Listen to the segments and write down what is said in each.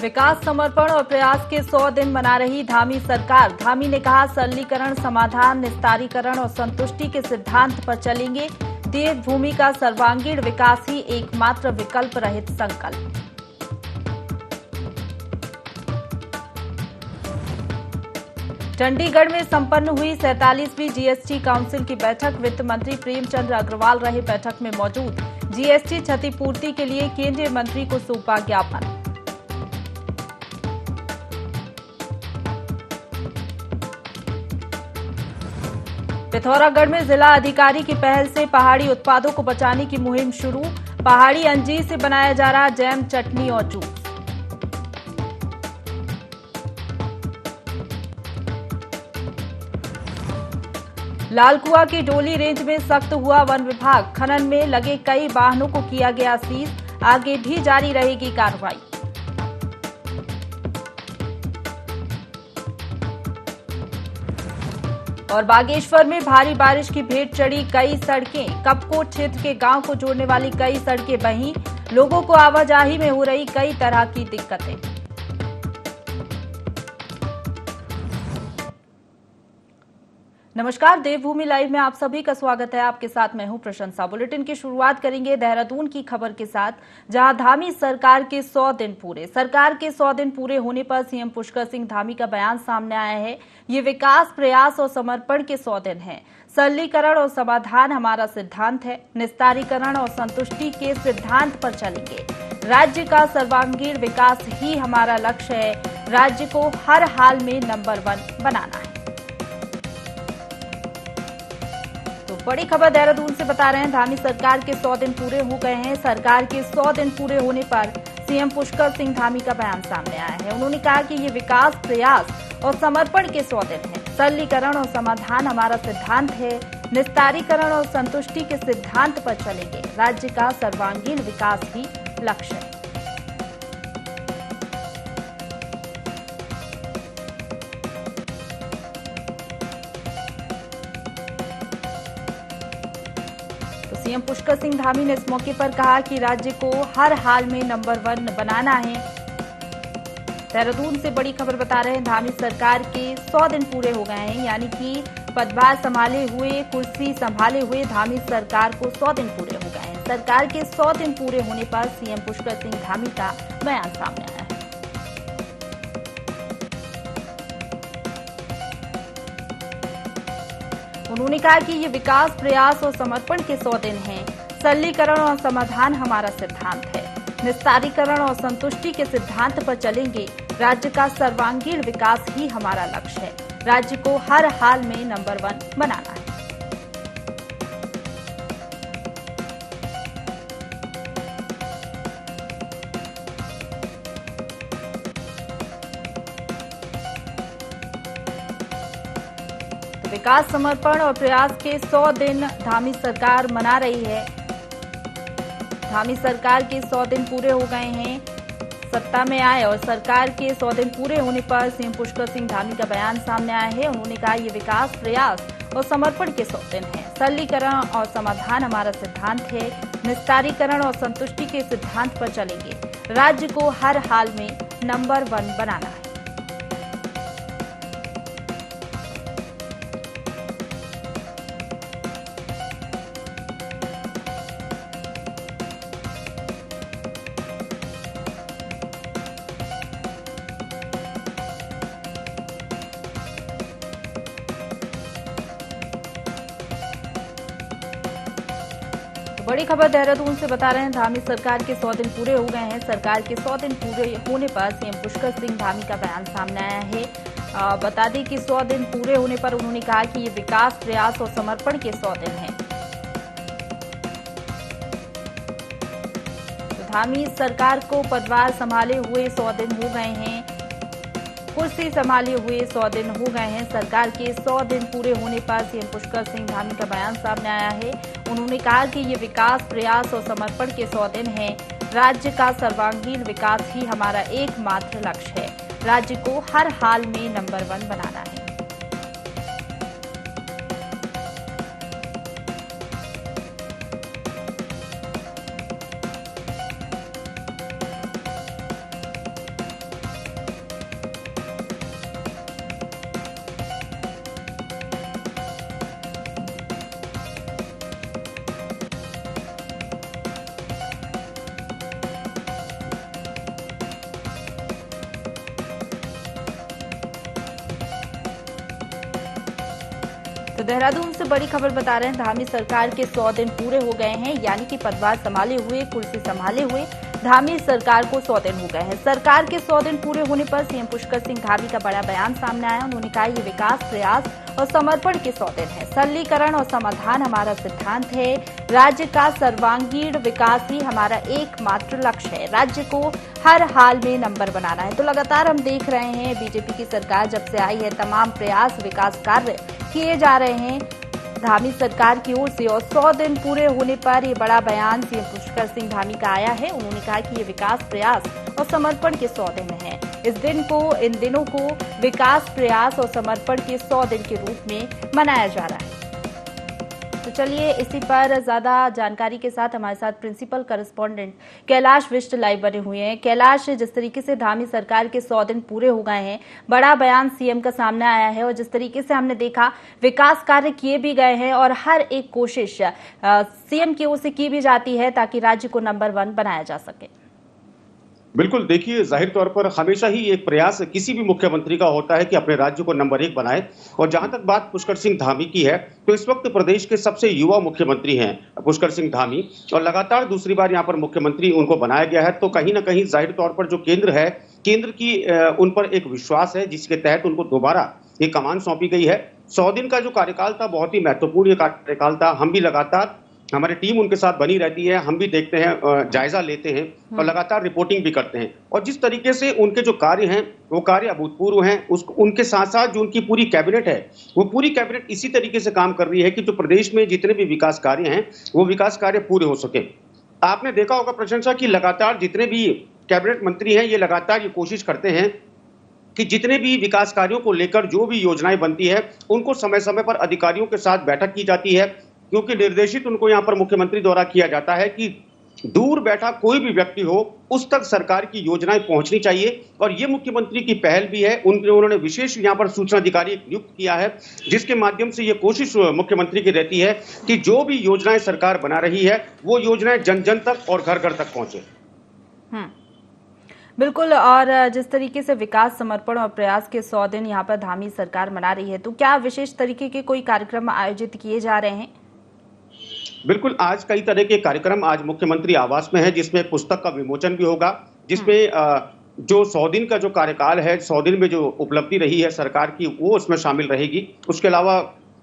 विकास, समर्पण और प्रयास के 100 दिन मना रही धामी सरकार। धामी ने कहा, सरलीकरण, समाधान, निस्तारीकरण और संतुष्टि के सिद्धांत पर चलेंगे। देवभूमि का सर्वांगीण विकास ही एकमात्र विकल्प रहित संकल्प। चंडीगढ़ में संपन्न हुई 47वीं जीएसटी काउंसिल की बैठक। वित्त मंत्री प्रेमचंद अग्रवाल रहे बैठक में मौजूद। जीएसटी क्षतिपूर्ति के लिए केंद्रीय मंत्री को सौंपा ज्ञापन। पिथौरागढ़ में जिला अधिकारी की पहल से पहाड़ी उत्पादों को बचाने की मुहिम शुरू। पहाड़ी अंजीर से बनाया जा रहा जैम, चटनी और जूस। लालकुआ की डोली रेंज में सख्त हुआ वन विभाग। खनन में लगे कई वाहनों को किया गया सीज। आगे भी जारी रहेगी कार्रवाई। और बागेश्वर में भारी बारिश की भेंट चढ़ी कई सड़कें। कपकोट क्षेत्र के गांव को जोड़ने वाली कई सड़कें बहीं। लोगों को आवाजाही में हो रही कई तरह की दिक्कतें। नमस्कार, देवभूमि लाइव में आप सभी का स्वागत है। आपके साथ मैं हूं प्रशंसा। बुलेटिन की शुरुआत करेंगे देहरादून की खबर के साथ, जहां धामी सरकार के 100 दिन पूरे। सरकार के 100 दिन पूरे होने पर सीएम पुष्कर सिंह धामी का बयान सामने आया है। ये विकास, प्रयास और समर्पण के 100 दिन हैं। सरलीकरण और समाधान हमारा सिद्धांत है। निस्तारीकरण और संतुष्टि के सिद्धांत पर चलेंगे। राज्य का सर्वांगीण विकास ही हमारा लक्ष्य है। राज्य को हर हाल में नंबर 1 बनाना है। बड़ी खबर देहरादून से बता रहे हैं, धामी सरकार के 100 दिन पूरे हो गए हैं। सरकार के 100 दिन पूरे होने पर सीएम पुष्कर सिंह धामी का बयान सामने आया है। उन्होंने कहा कि ये विकास, प्रयास और समर्पण के 100 दिन हैं। सरलीकरण और समाधान हमारा सिद्धांत है। निस्तारीकरण और संतुष्टि के सिद्धांत पर चलेंगे। राज्य का सर्वांगीण विकास ही लक्ष्य है। सीएम पुष्कर सिंह धामी ने इस मौके पर कहा कि राज्य को हर हाल में नंबर 1 बनाना है। देहरादून से बड़ी खबर बता रहे हैं, धामी सरकार के 100 दिन पूरे हो गए हैं, यानी कि पदभार संभाले हुए, कुर्सी संभाले हुए धामी सरकार को 100 दिन पूरे हो गए हैं। सरकार के 100 दिन पूरे होने पर सीएम पुष्कर सिंह धामी का बयान सामने आया है। उन्होंने कहा कि ये विकास, प्रयास और समर्पण के 100 दिन हैं। सरलीकरण और समाधान हमारा सिद्धांत है। निस्तारीकरण और संतुष्टि के सिद्धांत पर चलेंगे। राज्य का सर्वांगीण विकास ही हमारा लक्ष्य है। राज्य को हर हाल में नंबर 1 बनाना है। विकास, समर्पण और प्रयास के 100 दिन धामी सरकार मना रही है। धामी सरकार के 100 दिन पूरे हो गए हैं, सत्ता में आए, और सरकार के 100 दिन पूरे होने पर सीएम पुष्कर सिंह धामी का बयान सामने आया है। उन्होंने कहा, ये विकास, प्रयास और समर्पण के 100 दिन हैं। सरलीकरण और समाधान हमारा सिद्धांत है। निस्तारीकरण और संतुष्टि के सिद्धांत पर चलेंगे। राज्य को हर हाल में नंबर 1 बनाना है। बड़ी खबर देहरादून से बता रहे हैं, धामी सरकार के 100 दिन पूरे हो गए हैं। सरकार के 100 दिन पूरे होने पर सीएम पुष्कर सिंह धामी का बयान सामने आया है। बता दें कि 100 दिन पूरे होने पर उन्होंने कहा कि ये विकास, प्रयास और समर्पण के 100 दिन हैं। तो धामी सरकार को पदभार संभाले हुए 100 दिन हो गए हैं। कुर्सी संभाले हुए 100 दिन हो गए हैं। सरकार के 100 दिन पूरे होने पर सीएम पुष्कर सिंह धामी का बयान सामने आया है। उन्होंने कहा कि ये विकास, प्रयास और समर्पण के 100 दिन हैं। राज्य का सर्वांगीण विकास ही हमारा एकमात्र लक्ष्य है। राज्य को हर हाल में नंबर 1 बनाना है। तो देहरादून से बड़ी खबर बता रहे हैं, धामी सरकार के 100 दिन पूरे हो गए हैं, यानी कि पदभार संभाले हुए, कुर्सी संभाले हुए धामी सरकार को 100 दिन हो गए हैं। सरकार के 100 दिन पूरे होने पर सीएम पुष्कर सिंह धामी का बड़ा बयान सामने आया। उन्होंने कहा, ये विकास, प्रयास और समर्पण के 100 दिन है। सरलीकरण और समाधान हमारा सिद्धांत है। राज्य का सर्वांगीण विकास ही हमारा एकमात्र लक्ष्य है। राज्य को हर हाल में नंबर बनाना है। तो लगातार हम देख रहे हैं, बीजेपी की सरकार जब से आई है, तमाम प्रयास, विकास कार्य किए जा रहे हैं धामी सरकार की ओर से। और 100 दिन पूरे होने पर ये बड़ा बयान सीएम पुष्कर सिंह धामी का आया है। उन्होंने कहा कि ये विकास, प्रयास और समर्पण के 100 दिन हैं। इन दिनों को विकास, प्रयास और समर्पण के 100 दिन के रूप में मनाया जा रहा है। तो चलिए, इसी पर ज्यादा जानकारी के साथ हमारे साथ principal correspondent Kailash Visht live बने हुए हैं। कैलाश, जिस तरीके से धामी सरकार के 100 दिन पूरे हो गए हैं, बड़ा बयान सीएम का सामने आया है और जिस तरीके से हमने देखा, विकास कार्य किए भी गए हैं और हर एक कोशिश सीएम की ओर से की भी जाती है ताकि राज्य को नंबर 1 बनाया जा सके। बिल्कुल, देखिए, जाहिर तौर पर हमेशा ही एक प्रयास किसी भी मुख्यमंत्री का होता है कि अपने राज्य को नंबर 1 बनाए। और जहां तक बात पुष्कर सिंह धामी की है, तो इस वक्त प्रदेश के सबसे युवा मुख्यमंत्री हैं पुष्कर सिंह धामी, और लगातार दूसरी बार यहां पर मुख्यमंत्री उनको बनाया गया है। तो कहीं ना कहीं जाहिर तौर पर जो केंद्र की उन पर एक विश्वास है, जिसके तहत उनको दोबारा ये कमान सौंपी गई है। 100 दिन का जो कार्यकाल था, बहुत ही महत्वपूर्ण कार्यकाल था। हम भी लगातार, हमारी टीम उनके साथ बनी रहती है, हम भी देखते हैं, जायजा लेते हैं और लगातार रिपोर्टिंग भी करते हैं। और जिस तरीके से उनके जो कार्य हैं, वो कार्य अभूतपूर्व हैं। उनके साथ साथ जो उनकी पूरी कैबिनेट है, वो पूरी कैबिनेट इसी तरीके से काम कर रही है कि जो प्रदेश में जितने भी विकास कार्य हैं, वो विकास कार्य पूरे हो सके। आपने देखा होगा प्रशंसा की लगातार जितने भी कैबिनेट मंत्री हैं, ये लगातार ये कोशिश करते हैं कि जितने भी विकास कार्यों को लेकर जो भी योजनाएं बनती है, उनको समय समय पर अधिकारियों के साथ बैठक की जाती है, क्योंकि निर्देशित उनको यहां पर मुख्यमंत्री द्वारा किया जाता है कि दूर बैठा कोई भी व्यक्ति हो, उस तक सरकार की योजनाएं पहुंचनी चाहिए। और ये मुख्यमंत्री की पहल भी है। उन्होंने विशेष यहां पर सूचना अधिकारी नियुक्त किया है, जिसके माध्यम से ये कोशिश मुख्यमंत्री की रहती है कि जो भी योजनाएं सरकार बना रही है, वो योजनाएं जन जन तक और घर घर तक पहुंचे। बिल्कुल। और जिस तरीके से विकास, समर्पण और प्रयास के 100 दिन यहाँ पर धामी सरकार मना रही है, तो क्या विशेष तरीके के कोई कार्यक्रम आयोजित किए जा रहे हैं? बिल्कुल, आज कई तरह के कार्यक्रम, आज मुख्यमंत्री आवास में है, जिसमें पुस्तक का विमोचन भी होगा, जिसमें जो 100 दिन का जो कार्यकाल है, 100 दिन में जो उपलब्धि रही है सरकार की, वो उसमें शामिल रहेगी। उसके अलावा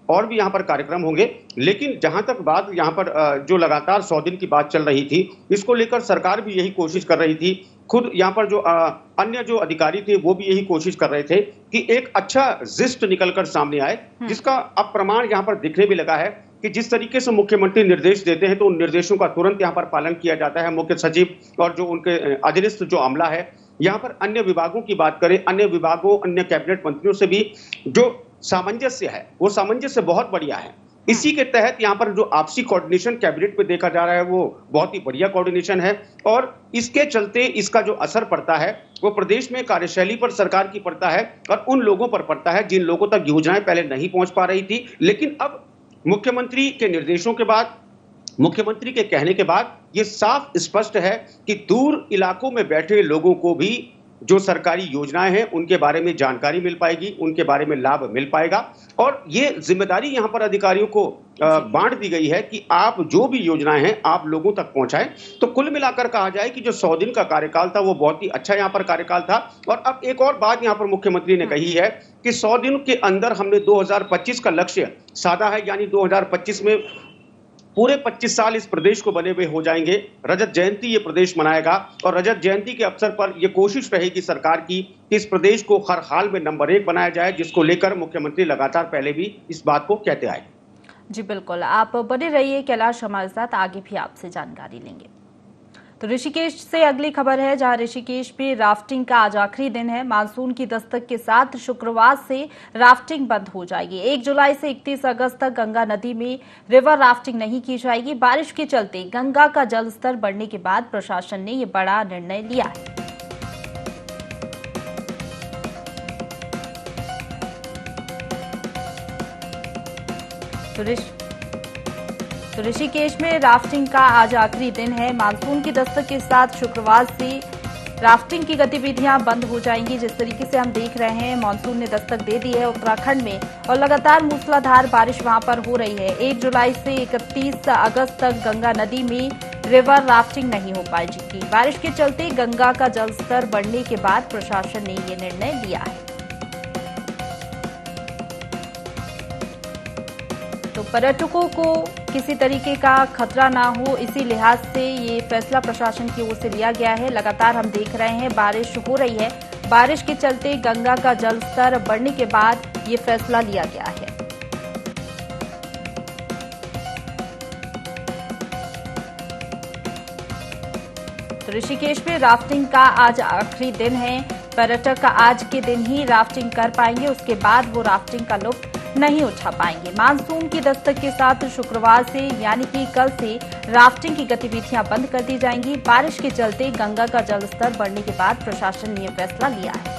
और भी यहाँ पर कार्यक्रम होंगे। लेकिन जहां तक बात यहाँ पर जो लगातार 100 दिन की बात चल रही थी, इसको लेकर सरकार भी यही कोशिश कर रही थी। खुद यहाँ पर जो अन्य जो अधिकारी थे, वो भी यही कोशिश कर रहे थे कि एक अच्छा जिस्ट निकलकर सामने आए, जिसका अब प्रमाण यहाँ पर दिखने भी लगा है कि जिस तरीके से मुख्यमंत्री निर्देश देते हैं, तो उन निर्देशों का तुरंत यहाँ पर पालन किया जाता है। मुख्य सचिव और जो उनके अधीनस्थ जो अमला है, यहाँ पर अन्य विभागों की बात करें, अन्य विभागों, अन्य कैबिनेट मंत्रियों से भी जो सामंजस्य है, वो सामंजस्य बहुत बढ़िया है। इसी के तहत यहाँ पर जो आपसी कोऑर्डिनेशन कैबिनेट में देखा जा रहा है, वो बहुत ही बढ़िया कोऑर्डिनेशन है। और इसके चलते इसका जो असर पड़ता है, वो प्रदेश में कार्यशैली पर सरकार की पड़ता है और उन लोगों पर पड़ता है जिन लोगों तक योजनाएं पहले नहीं पहुंच पा रही थी। लेकिन अब मुख्यमंत्री के निर्देशों के बाद, मुख्यमंत्री के कहने के बाद, ये साफ स्पष्ट है कि दूर इलाकों में बैठे लोगों को भी जो सरकारी योजनाएं हैं, उनके बारे में जानकारी मिल पाएगी, उनके बारे में लाभ मिल पाएगा। और ये जिम्मेदारी यहां पर अधिकारियों को बांट दी गई है कि आप जो भी योजनाएं हैं, आप लोगों तक पहुंचाएं। तो कुल मिलाकर कहा जाए कि जो 100 दिन का कार्यकाल था, वो बहुत ही अच्छा यहां पर कार्यकाल था। और अब एक और बात यहां पर मुख्यमंत्री ने कही है कि 100 दिन के अंदर हमने 2025 का लक्ष्य साधा है, यानी 2025 में पूरे 25 साल इस प्रदेश को बने हुए हो जाएंगे। रजत जयंती ये प्रदेश मनाएगा और रजत जयंती के अवसर पर ये कोशिश रहेगी सरकार की कि इस प्रदेश को हर हाल में नंबर 1 बनाया जाए, जिसको लेकर मुख्यमंत्री लगातार पहले भी इस बात को कहते आए। जी बिल्कुल, आप बने रहिए कैलाश हमारे साथ, आगे भी आपसे जानकारी लेंगे। तो ऋषिकेश से अगली खबर है, जहां ऋषिकेश में राफ्टिंग का आज आखिरी दिन है। मानसून की दस्तक के साथ शुक्रवार से राफ्टिंग बंद हो जाएगी। 1 जुलाई से 31 अगस्त तक गंगा नदी में रिवर राफ्टिंग नहीं की जाएगी। बारिश के चलते गंगा का जलस्तर बढ़ने के बाद प्रशासन ने यह बड़ा निर्णय लिया है। तो ऋषिकेश में राफ्टिंग का आज आखिरी दिन है। मानसून की दस्तक के साथ शुक्रवार से राफ्टिंग की गतिविधियां बंद हो जाएंगी। जिस तरीके से हम देख रहे हैं मानसून ने दस्तक दे दी है उत्तराखंड में और लगातार मूसलाधार बारिश वहां पर हो रही है। 1 जुलाई से 31 अगस्त तक गंगा नदी में रिवर राफ्टिंग नहीं हो पाएगी। बारिश के चलते गंगा का जलस्तर बढ़ने के बाद प्रशासन ने ये निर्णय लिया है। तो पर्यटकों को किसी तरीके का खतरा ना हो, इसी लिहाज से ये फैसला प्रशासन की ओर से लिया गया है। लगातार हम देख रहे हैं बारिश हो रही है। बारिश के चलते गंगा का जलस्तर बढ़ने के बाद ये फैसला लिया गया है। तो ऋषिकेश में राफ्टिंग का आज आखिरी दिन है। पर्यटक आज के दिन ही राफ्टिंग कर पाएंगे, उसके बाद वो राफ्टिंग का लुत्फ नहीं उठा पाएंगे। मानसून की दस्तक के साथ शुक्रवार से यानी कि कल से राफ्टिंग की गतिविधियां बंद कर दी जाएंगी। बारिश के चलते गंगा का जलस्तर बढ़ने के बाद प्रशासन ने यह फैसला लिया है।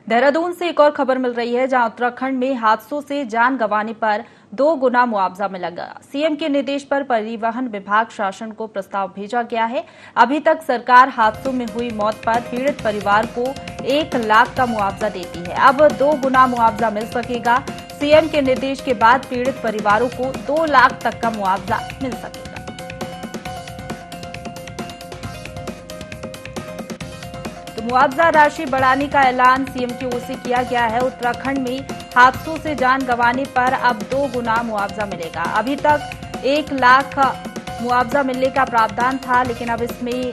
देहरादून से एक और खबर मिल रही है, जहां उत्तराखंड में हादसों से जान गंवाने पर 2 गुना मुआवजा मिलेगा। सीएम के निर्देश पर परिवहन विभाग शासन को प्रस्ताव भेजा गया है। अभी तक सरकार हादसों में हुई मौत पर पीड़ित परिवार को 1 लाख का मुआवजा देती है। अब 2 गुना मुआवजा मिल सकेगा। सीएम के निर्देश के बाद पीड़ित परिवारों को 2 लाख तक का मुआवजा मिल सकेगा। मुआवजा राशि बढ़ाने का ऐलान सीएम की ओर से किया गया है। उत्तराखंड में हादसों से जान गंवाने पर अब 2 गुना मुआवजा मिलेगा। अभी तक 1 लाख मुआवजा मिलने का प्रावधान था, लेकिन अब इसमें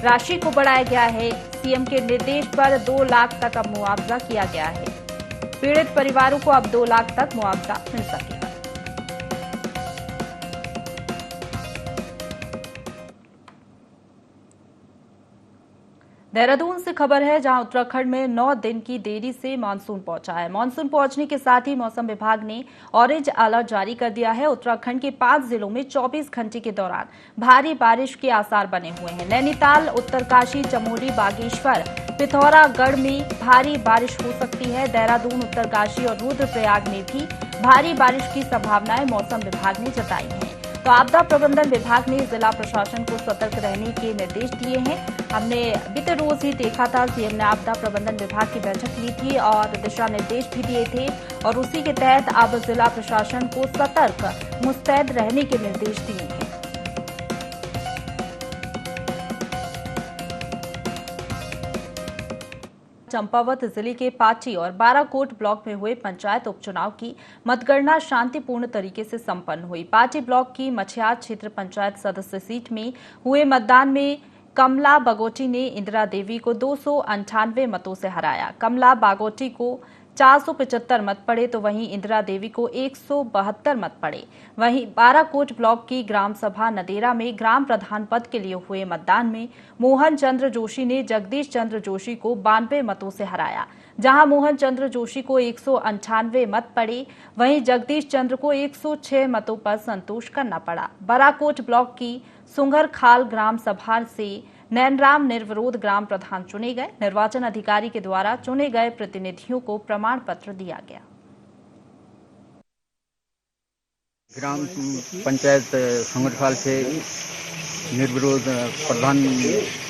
राशि को बढ़ाया गया है। सीएम के निर्देश पर 2 लाख तक अब मुआवजा किया गया है। पीड़ित परिवारों को अब 2 लाख तक मुआवजा मिल सकेगा। देहरादून से खबर है, जहां उत्तराखंड में 9 दिन की देरी से मानसून पहुंचा है। मानसून पहुंचने के साथ ही मौसम विभाग ने ऑरेंज अलर्ट जारी कर दिया है। उत्तराखंड के 5 जिलों में 24 घंटे के दौरान भारी बारिश के आसार बने हुए हैं। नैनीताल, उत्तरकाशी, चमोली, बागेश्वर, पिथौरागढ़ में भारी बारिश हो सकती है। देहरादून, उत्तरकाशी और रुद्रप्रयाग में भी भारी बारिश की संभावनाएं मौसम विभाग ने जताई है। तो आपदा प्रबंधन विभाग ने जिला प्रशासन को सतर्क रहने के निर्देश दिए हैं। हमने बीते रोज ही देखा था, सीएम ने आपदा प्रबंधन विभाग की बैठक ली थी और दिशा निर्देश भी दिए थे और उसी के तहत अब जिला प्रशासन को सतर्क मुस्तैद रहने के निर्देश दिए हैं। चंपावत जिले के पाची और बाराकोट ब्लॉक में हुए पंचायत उपचुनाव की मतगणना शांतिपूर्ण तरीके से संपन्न हुई। पाची ब्लॉक की मछियार क्षेत्र पंचायत सदस्य सीट में हुए मतदान में कमला बागोटी ने इंदिरा देवी को 298 मतों से हराया। कमला बागोटी को 475 मत पड़े, तो वहीं इंदिरा देवी को 172 मत पड़े। वहीं बाराकोट ब्लॉक की ग्राम सभा नदेरा में ग्राम प्रधान पद के लिए हुए मतदान में मोहन चंद्र जोशी ने जगदीश चंद्र जोशी को 92 मतों से हराया। जहां मोहन चंद्र जोशी को 198 मत पड़े, वहीं जगदीश चंद्र को 106 मतों पर संतोष करना पड़ा। बाराकोट ब्लॉक की सुंगरखाल ग्राम सभा से नैनराम निर्विरोध ग्राम प्रधान चुने गए। निर्वाचन अधिकारी के द्वारा चुने गए प्रतिनिधियों को प्रमाण पत्र दिया गया। ग्राम पंचायत सुंगरखाल से निर्विरोध प्रधान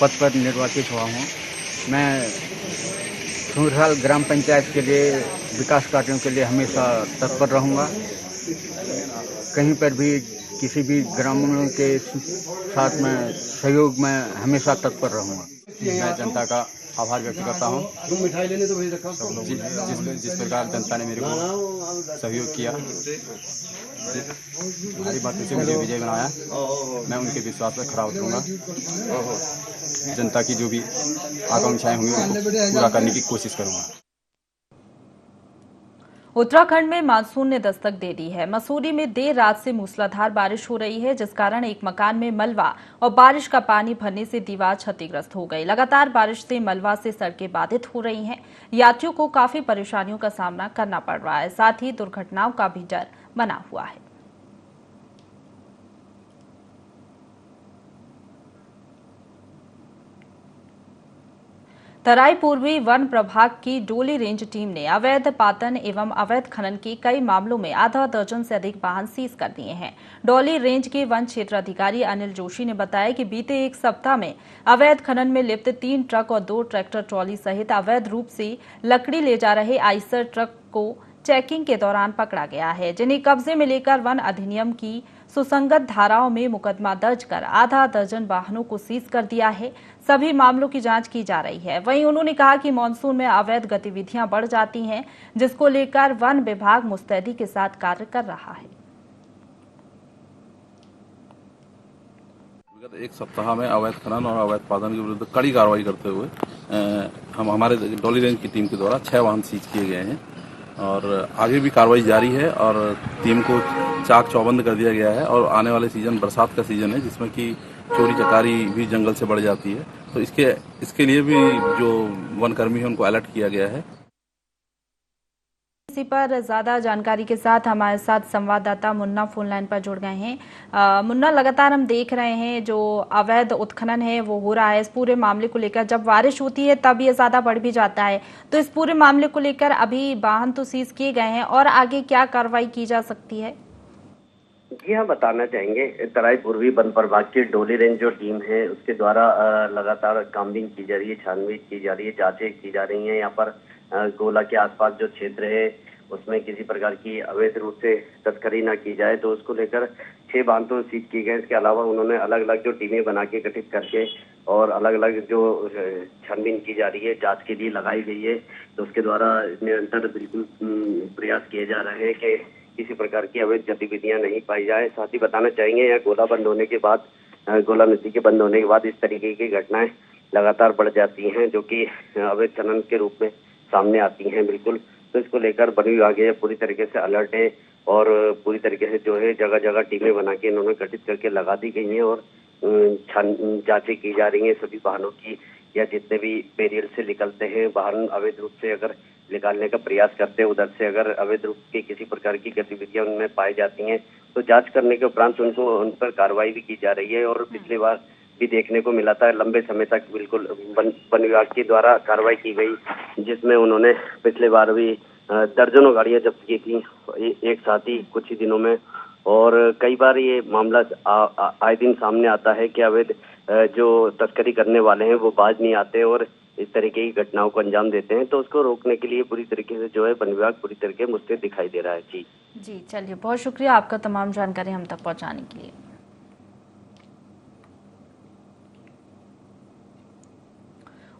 पद पर निर्वाचित हुआ हूँ। मैं सुंगरखाल ग्राम पंचायत के लिए विकास कार्यों के लिए हमेशा तत्पर रहूँगा। कहीं पर भी किसी भी ग्रामीणों के साथ में सहयोग में हमेशा तत्पर रहूँगा। मैं जनता का आभार व्यक्त करता हूँ। जिस प्रकार जनता ने मेरे को सहयोग किया, भारी बातों से मुझे विजय बनाया, मैं उनके विश्वास पर खरा उतरूंगा। जनता की जो भी आकांक्षाएं होंगी उनको पूरा करने की कोशिश करूंगा। उत्तराखंड में मानसून ने दस्तक दे दी है। मसूरी में देर रात से मूसलाधार बारिश हो रही है, जिस कारण एक मकान में मलबा और बारिश का पानी भरने से दीवार क्षतिग्रस्त हो गई। लगातार बारिश से मलबा से सड़कें बाधित हो रही हैं। यात्रियों को काफी परेशानियों का सामना करना पड़ रहा है, साथ ही दुर्घटनाओं का भी डर बना हुआ है। तराई पूर्वी वन प्रभाग की डोली रेंज टीम ने अवैध पातन एवं अवैध खनन के कई मामलों में आधा दर्जन से अधिक वाहन सीज कर दिए हैं। डोली रेंज के वन क्षेत्र अधिकारी अनिल जोशी ने बताया कि बीते एक सप्ताह में अवैध खनन में लिप्त 3 ट्रक और 2 ट्रैक्टर ट्रॉली सहित अवैध रूप से लकड़ी ले जा रहे आइसर ट्रक को चेकिंग के दौरान पकड़ा गया है, जिन्हें कब्जे में लेकर वन अधिनियम की सुसंगत धाराओं में मुकदमा दर्ज कर आधा दर्जन वाहनों को सीज कर दिया है। सभी मामलों की जांच की जा रही है। वहीं उन्होंने कहा कि मानसून में अवैध गतिविधियां बढ़ जाती हैं, जिसको लेकर वन विभाग मुस्तैदी के साथ कार्य कर रहा है। विगत एक सप्ताह में अवैध खनन और अवैध पादन के विरुद्ध कड़ी कार्रवाई करते हुए हमारे डोली रेंज की टीम के द्वारा 6 वाहन सीज किए गए हैं और आगे भी कार्रवाई जारी है और टीम को चाक चौबंद कर दिया गया है। और आने वाले सीजन बरसात का सीजन है, जिसमें कि चोरी चकारी भी जंगल से बढ़ जाती है, तो इसके लिए भी जो वनकर्मी है उनको अलर्ट किया गया है। इसी पर ज्यादा जानकारी के साथ हमारे साथ संवाददाता मुन्ना फोन लाइन पर जुड़ गए हैं। मुन्ना, लगातार हम देख रहे हैं जो अवैध उत्खनन है वो हो रहा है। इस पूरे मामले को लेकर जब बारिश होती है तब ये ज्यादा बढ़ भी जाता है, तो इस पूरे मामले को लेकर अभी वाहन तो सीज किए गए हैं और आगे क्या कार्रवाई की जा सकती है? जी हाँ, बताना चाहेंगे। तराई पूर्वी वन प्रभाग की डोली रेंज जो टीम है उसके द्वारा लगातार कामबिंग की जा रही है, छानबीन की जा रही है, जांचें की जा रही हैं। यहाँ पर गोला के आसपास जो क्षेत्र है उसमें किसी प्रकार की अवैध रूप से तस्करी ना की जाए, तो उसको लेकर 6 वाहन तो सीज किए गए। इसके अलावा उन्होंने अलग अलग जो टीमें बना के गठित करके और अलग अलग जो छानबीन की जा रही है, जांच के लिए लगाई गई है, तो उसके द्वारा निरंतर बिल्कुल प्रयास किए जा रहे हैं कि किसी प्रकार की अवैध गतिविधियां नहीं पाई जाए। साथ ही बताना चाहेंगे, यहाँ गोला बंद होने के बाद, गोला नदी के बंद होने के बाद इस तरीके की घटनाएं लगातार बढ़ जाती हैं, जो कि अवैध खनन के रूप में सामने आती हैं। बिल्कुल, तो इसको लेकर वन विभाग पूरी तरीके से अलर्ट है और पूरी तरीके से जो है जगह जगह टीमें बना के इन्होंने गठित करके लगा दी गई हैं और जांचें की जा रही हैं सभी वाहनों की, या जितने भी बैरियर से निकलते हैं वाहन अवैध रूप से अगर निकालने का प्रयास करते हैं, उधर से अगर अवैध रूप की किसी प्रकार की गतिविधियां उनमें पाई जाती हैं तो जांच करने के उपरांत उन पर कार्रवाई भी की जा रही है। और पिछली बार भी देखने को मिला था, लंबे समय तक बिल्कुल वन विभाग के द्वारा कार्रवाई की गई, जिसमें उन्होंने पिछले बार भी दर्जनों गाड़ियां जब्त की थी एक साथ ही कुछ ही दिनों में। और कई बार ये मामला आए दिन सामने आता है कि अवैध जो तस्करी करने वाले हैं वो बाज नहीं आते और इस तरीके की घटनाओं को अंजाम देते हैं, तो उसको रोकने के लिए पूरी तरीके से जो है वन विभाग पूरी तरीके मुझसे दिखाई दे रहा है। जी चलिए, बहुत शुक्रिया आपका तमाम जानकारी हम तक पहुंचाने के लिए।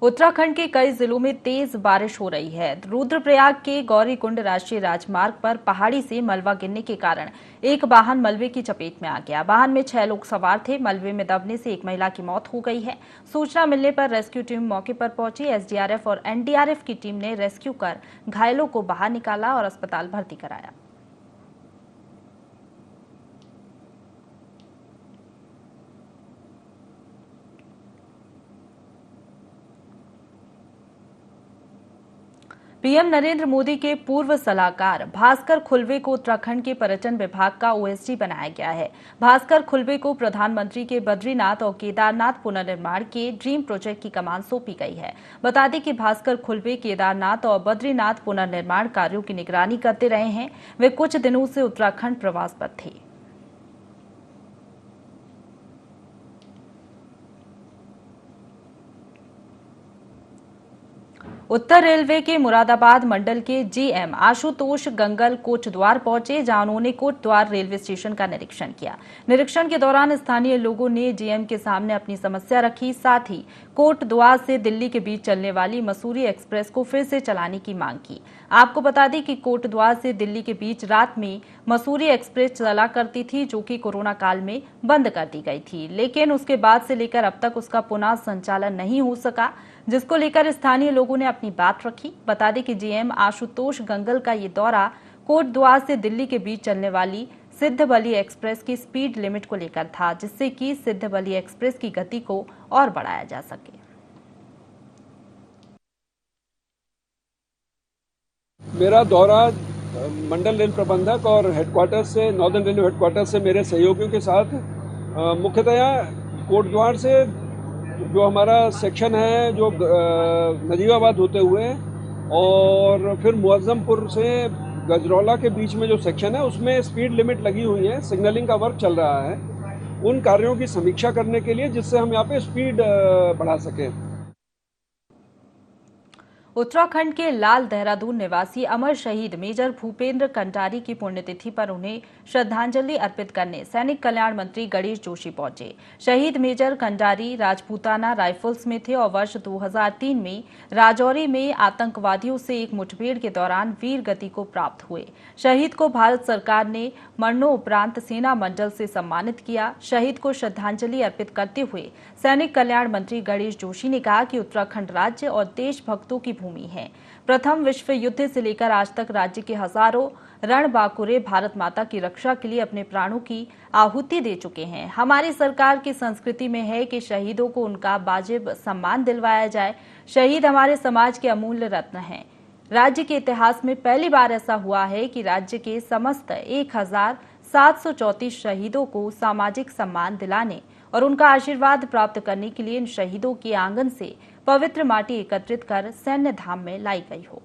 उत्तराखंड के कई जिलों में तेज बारिश हो रही है। रुद्रप्रयाग के गौरीकुंड राष्ट्रीय राजमार्ग पर पहाड़ी से मलबा गिरने के कारण एक वाहन मलबे की चपेट में आ गया। वाहन में 6 लोग सवार थे। मलबे में दबने से एक महिला की मौत हो गई है। सूचना मिलने पर रेस्क्यू टीम मौके पर पहुंची। एसडीआरएफ और एनडीआरएफ की टीम ने रेस्क्यू कर घायलों को बाहर निकाला और अस्पताल भर्ती कराया। पीएम नरेंद्र मोदी के पूर्व सलाहकार भास्कर खुल्वे को उत्तराखंड के पर्यटन विभाग का ओएसडी बनाया गया है। भास्कर खुल्वे को प्रधानमंत्री के बद्रीनाथ और केदारनाथ पुनर्निर्माण के ड्रीम प्रोजेक्ट की कमान सौंपी गई है। बता दें कि भास्कर खुल्वे केदारनाथ और बद्रीनाथ पुनर्निर्माण कार्यों की निगरानी करते रहे हैं। वे कुछ दिनों से उत्तराखंड प्रवास पर थे। उत्तर रेलवे के मुरादाबाद मंडल के जीएम आशुतोष गंगल कोटद्वार पहुंचे, जहां उन्होंने कोटद्वार रेलवे स्टेशन का निरीक्षण किया। निरीक्षण के दौरान स्थानीय लोगों ने जीएम के सामने अपनी समस्या रखी। साथ ही कोटद्वार से दिल्ली के बीच चलने वाली मसूरी एक्सप्रेस को फिर से चलाने की मांग की। आपको बता दें कि कोटद्वार से दिल्ली के बीच रात में मसूरी एक्सप्रेस चला करती थी, जो कि कोरोना काल में बंद कर दी गई थी, लेकिन उसके बाद से लेकर अब तक उसका पुनः संचालन नहीं हो सका, जिसको लेकर स्थानीय लोगों ने अपनी बात रखी। बता दें कि जीएम आशुतोष गंगल का ये दौरा कोटद्वार से दिल्ली के बीच चलने वाली सिद्धबली एक्सप्रेस की स्पीड लिमिट को लेकर था, जिससे कि सिद्धबली एक्सप्रेस की गति को और बढ़ाया जा सके। मेरा दौरा मंडल रेल प्रबंधक और हेडक्वार्टर से, नॉर्दर्न रेलवे हेडक्वार्टर से मेरे सहयोगियों के साथ मुख्यतया कोटद्वार से जो हमारा सेक्शन है जो नजीबाबाद होते हुए और फिर मुअज्जमपुर से गजरौला के बीच में जो सेक्शन है उसमें स्पीड लिमिट लगी हुई है, सिग्नलिंग का वर्क चल रहा है। उन कार्यों की समीक्षा करने के लिए जिससे हम यहाँ पे स्पीड बढ़ा सकें। उत्तराखंड के लाल देहरादून निवासी अमर शहीद मेजर भूपेंद्र कंडारी की पुण्यतिथि पर उन्हें श्रद्धांजलि अर्पित करने सैनिक कल्याण मंत्री गणेश जोशी पहुंचे। शहीद मेजर कंडारी राजपूताना राइफल्स में थे और वर्ष 2003 में राजौरी में आतंकवादियों से एक मुठभेड़ के दौरान वीर गति को प्राप्त हुए। शहीद को भारत सरकार ने मरणोपरांत सेना मंडल से सम्मानित किया। शहीद को श्रद्धांजलि अर्पित करते हुए सैनिक कल्याण मंत्री गणेश जोशी ने कहा कि उत्तराखंड राज्य और देशभक्तों की भूमि है। प्रथम विश्व युद्ध से लेकर आज तक राज्य के हजारों रणबांकुरे भारत माता की रक्षा के लिए अपने प्राणों की आहुति दे चुके हैं। हमारी सरकार की संस्कृति में है कि शहीदों को उनका वाजिब सम्मान दिलवाया जाए। शहीद हमारे समाज के अमूल्य रत्न हैं। राज्य के इतिहास में पहली बार ऐसा हुआ है कि राज्य के समस्त 1734 शहीदों को सामाजिक सम्मान दिलाने और उनका आशीर्वाद प्राप्त करने के लिए इन शहीदों के आंगन से पवित्र माटी एकत्रित कर सैन्य धाम में लाई गई हो।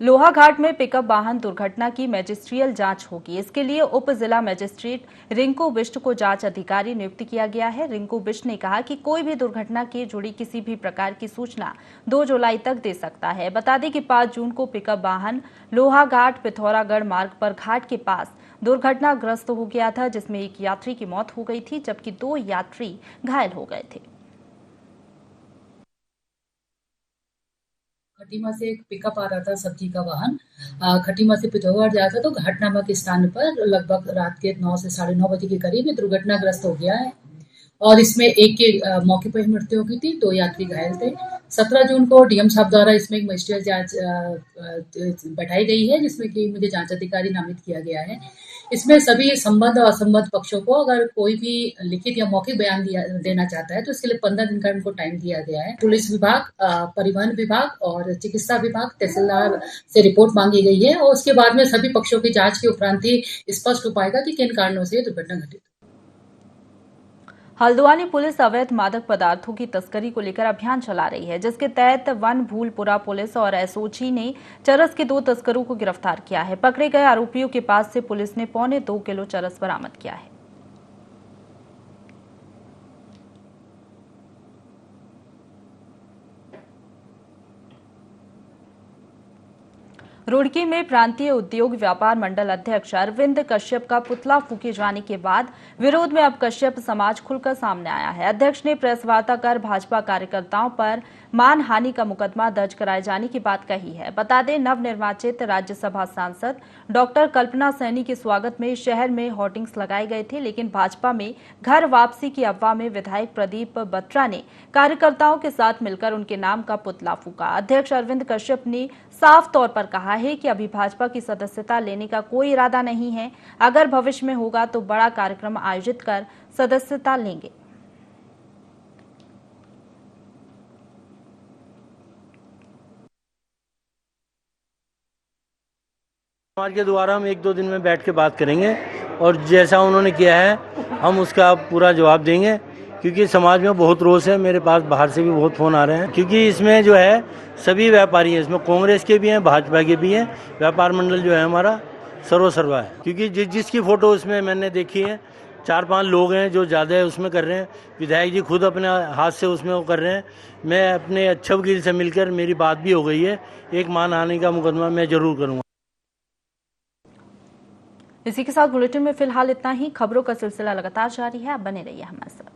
लोहाघाट में पिकअप वाहन दुर्घटना की मैजिस्ट्रियल जांच होगी। इसके लिए उप जिला मजिस्ट्रेट रिंकू बिष्ट को जांच अधिकारी नियुक्त किया गया है। रिंकू बिष्ट ने कहा कि कोई भी दुर्घटना के जुड़ी किसी भी प्रकार की सूचना 2 जुलाई तक दे सकता है। बता दें कि 5 जून को पिकअप वाहन लोहाघाट पिथौरागढ़ मार्ग पर घाट के पास दुर्घटनाग्रस्त हो गया था, जिसमें एक यात्री की मौत हो गई थी जबकि 2 यात्री घायल हो गए थे। खटीमा से एक पिकअप आ रहा था, सब्जी का वाहन खटीमा से पिथौरागढ़ जा रहा था, तो घाटनामा के स्थान पर लगभग रात के 9 से 9:30 बजे के करीब दुर्घटनाग्रस्त हो गया है और इसमें एक के मौके पर ही मृत्यु हो गई थी, 2 यात्री घायल थे। 17 जून को डीएम साहब द्वारा इसमें एक मजिस्ट्रियल जांच बैठाई गई है, जिसमें कि मुझे जांच अधिकारी नामित किया गया है। इसमें सभी संबद्ध और असंबद्ध पक्षों को अगर कोई भी लिखित या मौखिक बयान देना चाहता है तो इसके लिए 15 दिन का उनको टाइम दिया गया है। पुलिस विभाग, परिवहन विभाग और चिकित्सा विभाग, तहसीलदार से रिपोर्ट मांगी गई है और उसके बाद में सभी पक्षों की जांच के उपरांत ही स्पष्ट हो पाएगा कि किन कारणों से दुर्घटना घटित। हल्द्वानी पुलिस अवैध मादक पदार्थों की तस्करी को लेकर अभियान चला रही है, जिसके तहत वन भूलपुरा पुलिस और एसओजी ने चरस के 2 तस्करों को गिरफ्तार किया है। पकड़े गए आरोपियों के पास से पुलिस ने 2.25 किलो चरस बरामद किया है। रुड़की में प्रांतीय उद्योग व्यापार मंडल अध्यक्ष अरविंद कश्यप का पुतला फूके जाने के बाद विरोध में अब कश्यप समाज खुलकर सामने आया है। अध्यक्ष ने प्रेस वार्ता कर भाजपा कार्यकर्ताओं पर मानहानि का मुकदमा दर्ज कराए जाने की बात कही है। बता दें, नवनिर्वाचित राज्यसभा सांसद डॉक्टर कल्पना सैनी के स्वागत में शहर में होर्डिंग्स लगाए गए थे, लेकिन भाजपा में घर वापसी की अफवाह में विधायक प्रदीप बत्रा ने कार्यकर्ताओं के साथ मिलकर उनके नाम का पुतला फूका। अध्यक्ष अरविंद कश्यप ने साफ तौर पर कहा है कि अभी भाजपा की सदस्यता लेने का कोई इरादा नहीं है। अगर भविष्य में होगा तो बड़ा कार्यक्रम आयोजित कर सदस्यता लेंगे। समाज के द्वारा हम 1-2 दिन में बैठ के बात करेंगे और जैसा उन्होंने किया है हम उसका पूरा जवाब देंगे, क्योंकि समाज में बहुत रोष है। मेरे पास बाहर से भी बहुत फ़ोन आ रहे हैं, क्योंकि इसमें जो है सभी व्यापारी हैं, इसमें कांग्रेस के भी हैं, भाजपा के भी हैं। व्यापार मंडल जो है हमारा सर्वसर्वा है, क्योंकि जिसकी फ़ोटो उसमें मैंने देखी है 4-5 लोग हैं जो ज़्यादा है उसमें कर रहे हैं। विधायक जी खुद अपने हाथ से उसमें वो कर रहे हैं। मैं अपने अच्छे वकील से मिलकर मेरी बात भी हो गई है, एक मानहानि का मुकदमा मैं जरूर करूँगा। इसी के साथ बुलेटिन में फिलहाल इतना ही। खबरों का सिलसिला लगातार जारी है, आप बने रहिए हमारे साथ।